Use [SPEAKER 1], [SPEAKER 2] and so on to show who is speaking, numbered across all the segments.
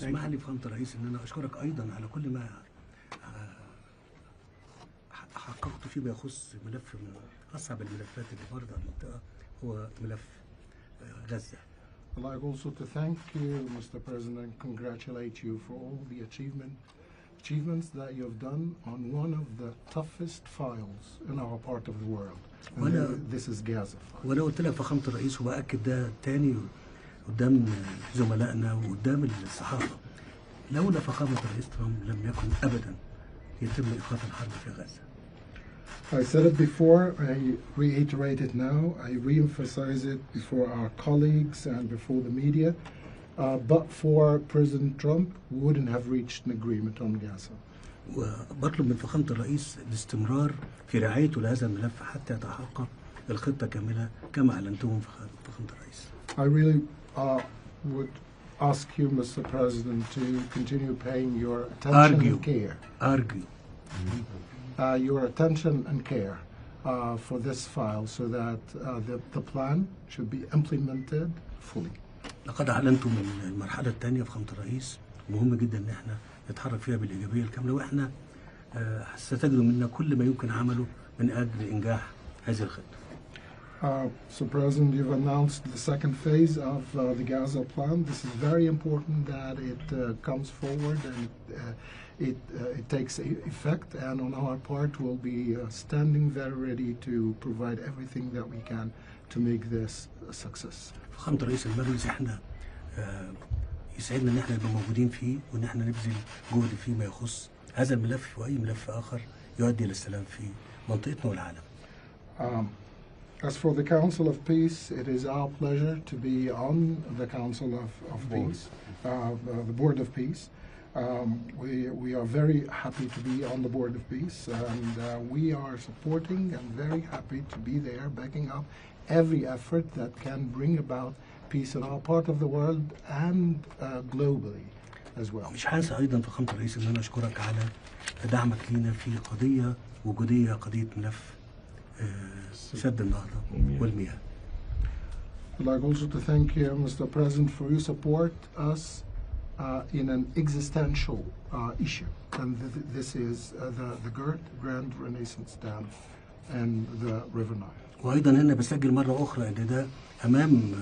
[SPEAKER 1] اسمح لي فخامة الرئيس ان انا اشكرك ايضا على كل ما حققت فيما يخص ملف من اصعب الملفات اللي مرت على المنطقة هو ملف غزة.
[SPEAKER 2] I'd like also to thank you, Mr. President, and congratulate you for all the achievements that you have done on one of the toughest files in our part of the world. This is Gaza.
[SPEAKER 1] وانا قلت لك فخامة الرئيس وبأكد ده تاني قدام زملائنا وقدام الصحافة، لولا فخامة الرئيس ترامب لم يكن أبدا يتم إيقاف الحرب في غزة.
[SPEAKER 2] I said it before, I reiterate it now, I re-emphasize it before our colleagues and before the media, but for President Trump, we wouldn't have reached an agreement on Gaza.
[SPEAKER 1] وبطلب من فخامة الرئيس الاستمرار في رعايته لهذا الملف حتى يتحقق الخطة كاملة كما أعلنتهم فخامة الرئيس.
[SPEAKER 2] I really would ask you, Mr. President, to continue paying your attention and care. Your attention and care for this file so that the plan should be implemented fully.
[SPEAKER 1] لقد أعلنتم من المرحلة الثانية فخامة الرئيس، مهم جدا إن احنا نتحرك فيها بالإيجابية الكاملة، وإحنا ستجدوا منا كل ما يمكن عمله من أجل إنجاح هذه الخطة.
[SPEAKER 2] So, President, you've announced the second phase of the Gaza plan. This is very important that it comes forward and it takes effect. And on our part, we'll be standing very ready to provide everything that we can to make this a success.
[SPEAKER 1] فخامة رئيس المجلس احنا يسعدنا ان احنا نبقى موجودين فيه وان احنا نبذل جهد فيما يخص هذا الملف واي ملف اخر يؤدي الى السلام في منطقتنا والعالم.
[SPEAKER 2] As for the Council of Peace, it is our pleasure to be on the Council of Peace, the Board of Peace. We are very happy to be on the Board of Peace, and we are supporting and very happy to be there, backing up every effort that can bring about peace in our part of the world and globally as well.
[SPEAKER 1] مش هنسى أيضا فخامة الرئيس إن أنا أشكرك على دعمك لينا في قضية وجودية، قضية ملف سد النهضة والمياه.
[SPEAKER 2] I'd like also to thank you, Mr. President, for your support us in an existential issue, and this is the Grand Renaissance Dam and the River Nile.
[SPEAKER 1] وأيضا هنا بسجل مرة أخرى إن ده أمام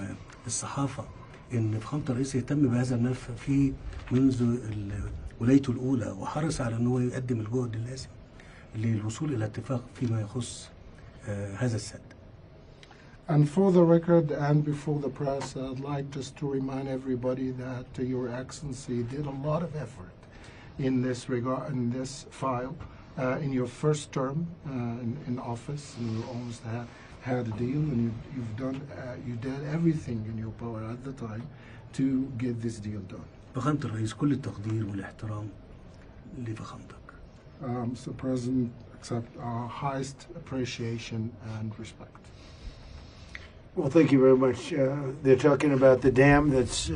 [SPEAKER 1] الصحافة إن فخامة الرئيس يهتم بهذا الملف في منذ ولايته الأولى، وحرص على أنه يقدم الجهد اللازم للوصول إلى اتفاق فيما يخص هذا السد.
[SPEAKER 2] And for the record and before the press, I'd like just to remind everybody that Your Excellency did a lot of effort in this regard, in this file, in your first term in office, and you almost had a deal, and you did everything in your power at the time to get this deal done.
[SPEAKER 1] فخامة الرئيس كل التقدير والاحترام لفخامتك.
[SPEAKER 2] Mr. President, accept our highest appreciation and respect.
[SPEAKER 3] Well, thank you very much. They're talking about the dam that's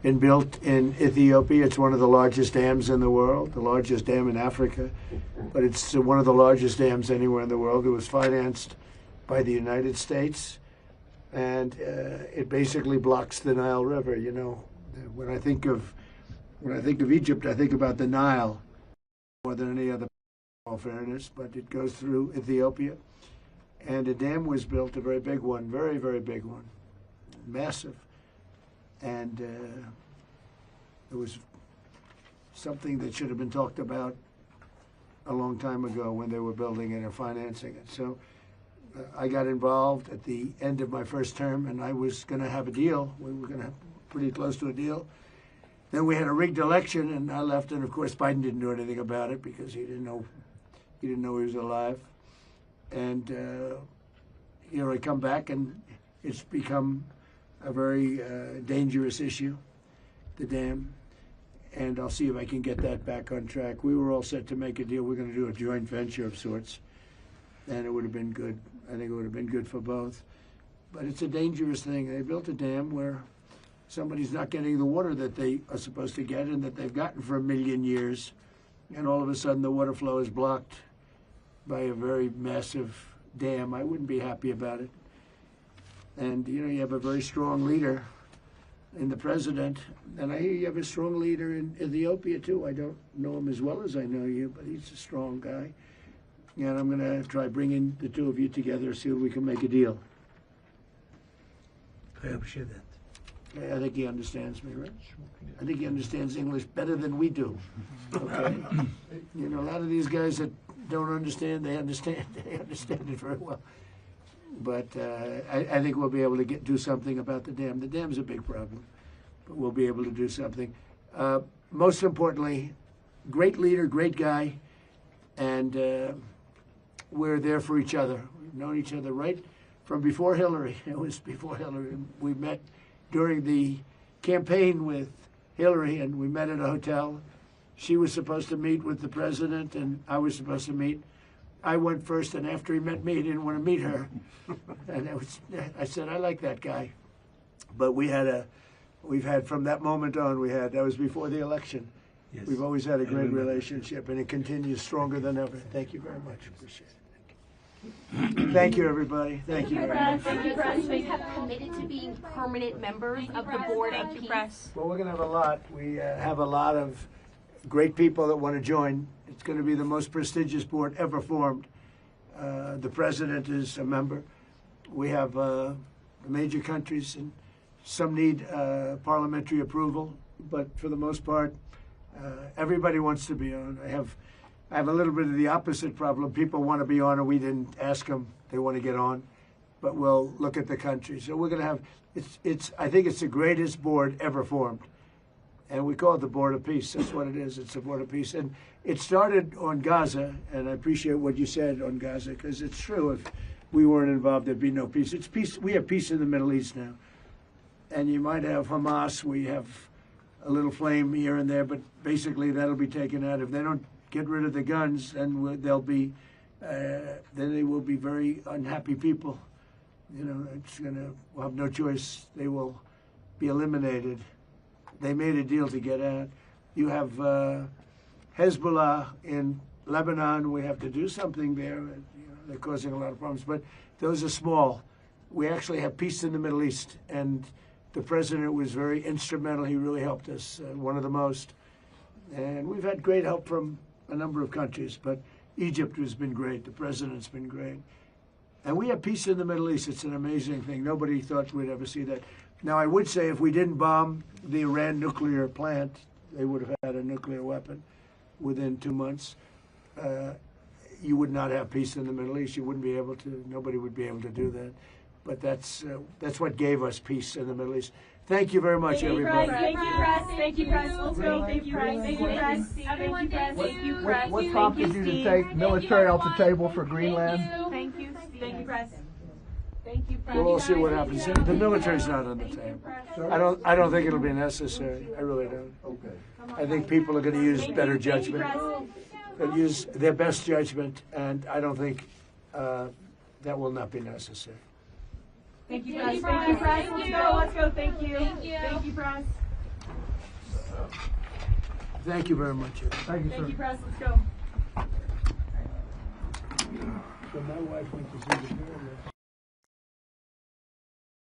[SPEAKER 3] been built in Ethiopia. It's one of the largest dams in the world, the largest dam in Africa, but it's one of the largest dams anywhere in the world. It was financed by the United States, and it basically blocks the Nile River. You know, when I think of Egypt, I think about the Nile more than any other, in all fairness, but it goes through Ethiopia. And a dam was built, a very big one, very, very big one, massive. And it was something that should have been talked about a long time ago when they were building it or financing it. So I got involved at the end of my first term, and I was going to have a deal. We were going to have pretty close to a deal. Then we had a rigged election, and I left, and of course Biden didn't do anything about it because he didn't know he was alive. And here I come back, and it's become a very dangerous issue, the dam, and I'll see if I can get that back on track. We were all set to make a deal. We're going to do a joint venture of sorts, and it would have been good. I think it would have been good for both. But it's a dangerous thing. They built a dam where somebody's not getting the water that they are supposed to get and that they've gotten for 1 million years, and all of a sudden the water flow is blocked by a very massive dam. I wouldn't be happy about it. And, you know, you have a very strong leader in the president. And I hear you have a strong leader in Ethiopia too. I don't know him as well as I know you, but he's a strong guy. And I'm going to try bringing the two of you together, see if we can make a deal.
[SPEAKER 1] I appreciate that.
[SPEAKER 3] I think he understands me, right? I think he understands English better than we do. Okay? You know, a lot of these guys that don't understand, they understand it very well. But I think we'll be able to do something about the dam. The dam's a big problem, but we'll be able to do something. Most importantly, great leader, great guy, and we're there for each other. We've known each other right from before Hillary. It was before Hillary. We met during the campaign with Hillary, and we met at a hotel. She was supposed to meet with the president, and I was supposed to meet. I went first, and after he met me, he didn't want to meet her. And I said, I like that guy. But we've had from that moment on, that was before the election.
[SPEAKER 1] Yes.
[SPEAKER 3] We've always had a great relationship, and it continues stronger than ever. Thank you very much. Appreciate it. Thank you, everybody. Thank you very much.
[SPEAKER 4] Thank you, Press. We have committed to being permanent members of the Board of Peace.
[SPEAKER 3] Well, we're going to have a lot. We have a lot of great people that want to join. It's going to be the most prestigious board ever formed. The president is a member. We have the major countries, and some need parliamentary approval, but for the most part, everybody wants to be on. I have a little bit of the opposite problem. People want to be on, and we didn't ask them. They want to get on, but we'll look at the country. So we're going to have. I think it's the greatest board ever formed, and we call it the Board of Peace. That's what it is. It's the Board of Peace, and it started on Gaza. And I appreciate what you said on Gaza, because it's true. If we weren't involved, there'd be no peace. It's peace. We have peace in the Middle East now, and you might have Hamas. We have a little flame here and there, but basically that'll be taken out if they don't get rid of the guns, and then they will be very unhappy people. You know, we'll have no choice. They will be eliminated. They made a deal to get out. You have Hezbollah in Lebanon. We have to do something there. You know, they're causing a lot of problems, but those are small. We actually have peace in the Middle East, and the president was very instrumental. He really helped us, one of the most. And we've had great help from a number of countries, but Egypt has been great. The president's been great. And we have peace in the Middle East. It's an amazing thing. Nobody thought we'd ever see that. Now, I would say if we didn't bomb the Iran nuclear plant, they would have had a nuclear weapon within 2 months. You would not have peace in the Middle East. You wouldn't be able to. Nobody would be able to do that. But that's what gave us peace in the Middle East. Thank you very much, everybody.
[SPEAKER 4] Thank you, Press. Thank you, Press. Let's go. Thank you, Press. Thank you, Press. Everyone, thank you, Press.
[SPEAKER 5] What prompted you to take military off the table for Greenland?
[SPEAKER 4] Thank you, Press. Thank you, Press.
[SPEAKER 3] We'll all see what happens. The military's not on the table. I don't think it'll be necessary. I really don't.
[SPEAKER 5] Okay.
[SPEAKER 3] I think people are going to use better judgment. They'll use their best judgment, and I don't think that will not be necessary.
[SPEAKER 4] Thank you, Press. Thank you, Press. Let's go. Let's go. Thank you. Thank you, Press.
[SPEAKER 3] Thank you very much.
[SPEAKER 4] Thank you, Press. Let's go.
[SPEAKER 3] So my wife went to see the pyramid.